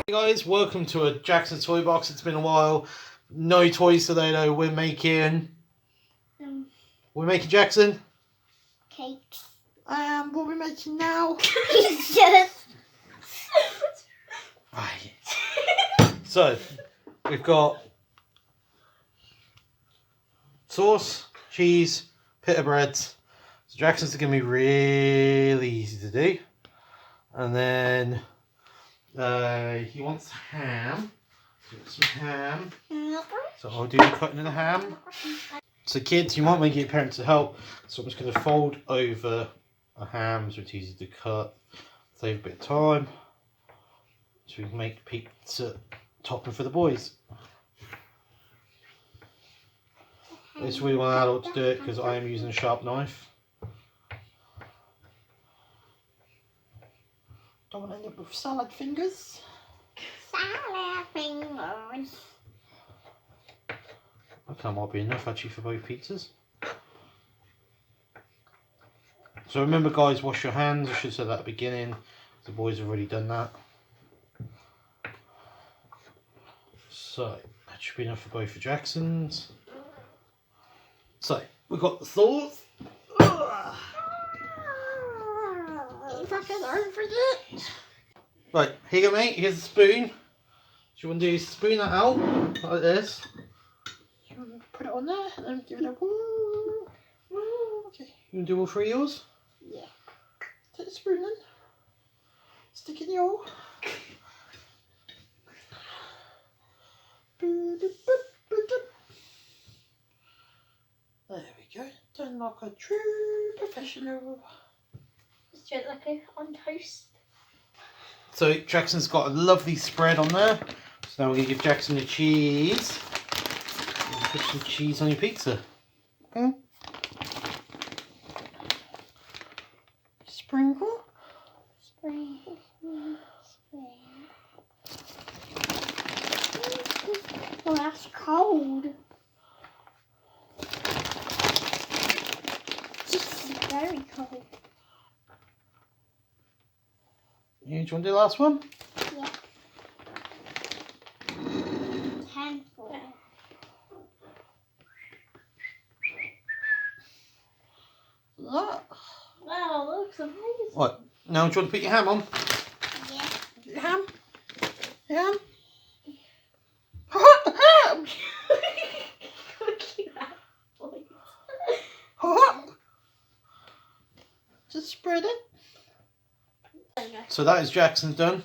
Hey guys, welcome to a Jaxson toy box. It's been a while. No toys today though. We're making Jaxson. Cakes. What are we making now? Pizzas. Right. So we've got sauce, cheese, pita breads. So Jaxson's are gonna be really easy to do. And then he wants ham. Some ham. So I'll do the cutting of the ham. So kids, you might want to get your parents to help. So I'm just going to fold over a ham so it's easy to cut. Save a bit of time. So we can make pizza topping for the boys. This we want an adult to do it because I am using a sharp knife. Don't want to end up with salad fingers. Salad fingers. That might be enough actually for both pizzas. So remember guys, wash your hands. I should have said that at the beginning. The boys have already done that. So that should be enough for both the Jaxsons. So we've got the sauce. If I can overdo. Right, here you go mate, here's the spoon. Do you want to do spoon that out like this? You want to put it on there and then give it a woo. Okay, you want to do all three of yours? Yeah. Take the spoon then. Stick it in the hole. There we go. Done like a true professional. Just do it like on toast. So Jaxson's got a lovely spread on there. So now we're going to give Jaxson the cheese. Put some cheese on your pizza. Okay. Sprinkle. Sprinkle. Oh, that's cold. This is very cold. Yeah, do you want to do the last one? Yeah. Handful. That. Wow, looks amazing. Right, now do you want to put your ham on? Yeah. Your ham? Your ham? Ham! Just spread it. So that is Jaxson's done.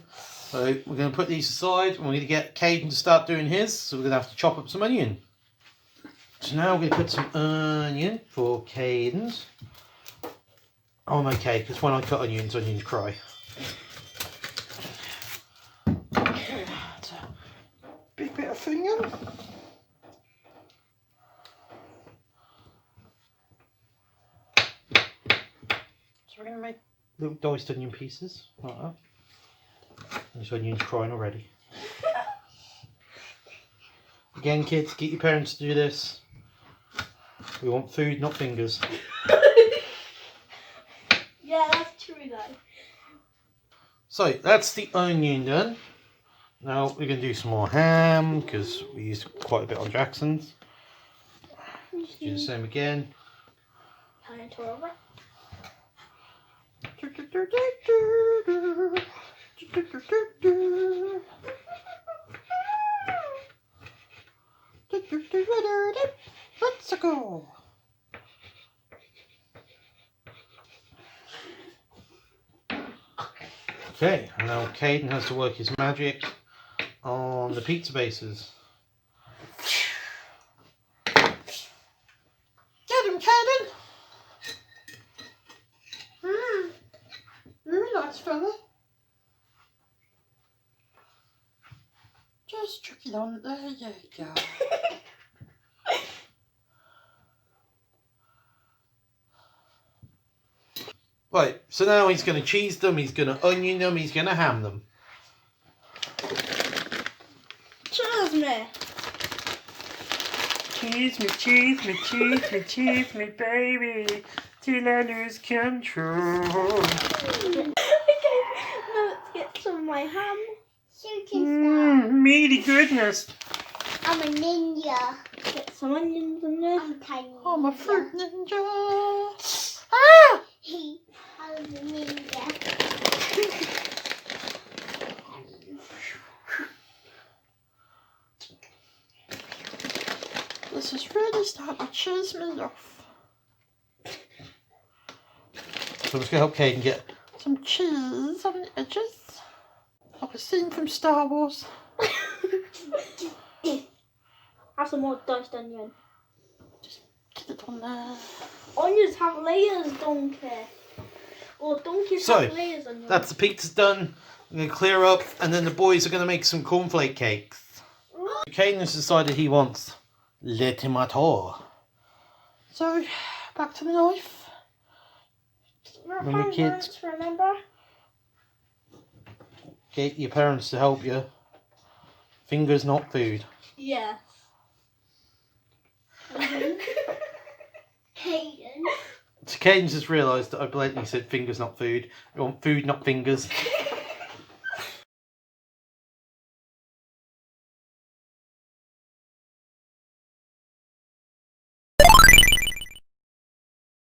So we're going to put these aside and we're going to get Kayden to start doing his. So we're going to have to chop up some onion. So now we're going to put some onion for Kayden's. I'm okay because when I cut onions cry. That's a big bit of onion. So we're going to make little diced onion pieces like that. This onion's crying already. Again kids, get your parents to do this. We want food, not fingers. Yeah, that's true though. So that's the onion done. Now we're going to do some more ham because we used quite a bit on Jaxson's. Do the same again. Turn it over. Let's go. Okay, and now Kayden has to work his magic on the pizza bases. Get him, Kayden! You're a nice fella. Just chuck it on there, you go. Right, so now he's going to cheese them, he's going to onion them, he's going to ham them. Cheers me. Cheese me, cheese me, cheese me, cheese me, baby, till I lose control. Okay, now let's get some of my ham. Shooting star. Meaty goodness. I'm a ninja. Get some onions in there. I'm tiny. I'm a fruit ninja. Ah! I'm a ninja. This is really starting to cheese me off. So I'm just going to help Kayden get some cheese on the edges. Like a scene from Star Wars. Have some more diced onion. Just get it on there. Onions have layers, donkey. Or donkeys have layers on them. That's the pizza's done. I'm going to clear up and then the boys are going to make some cornflake cakes. Kayden has decided he wants le tomato. So, back to the knife. Remember kids, remember? get your parents to help you. Fingers not food. Yes. Kayden. So Kayden's just realised that I blatantly said fingers not food. I want food not fingers.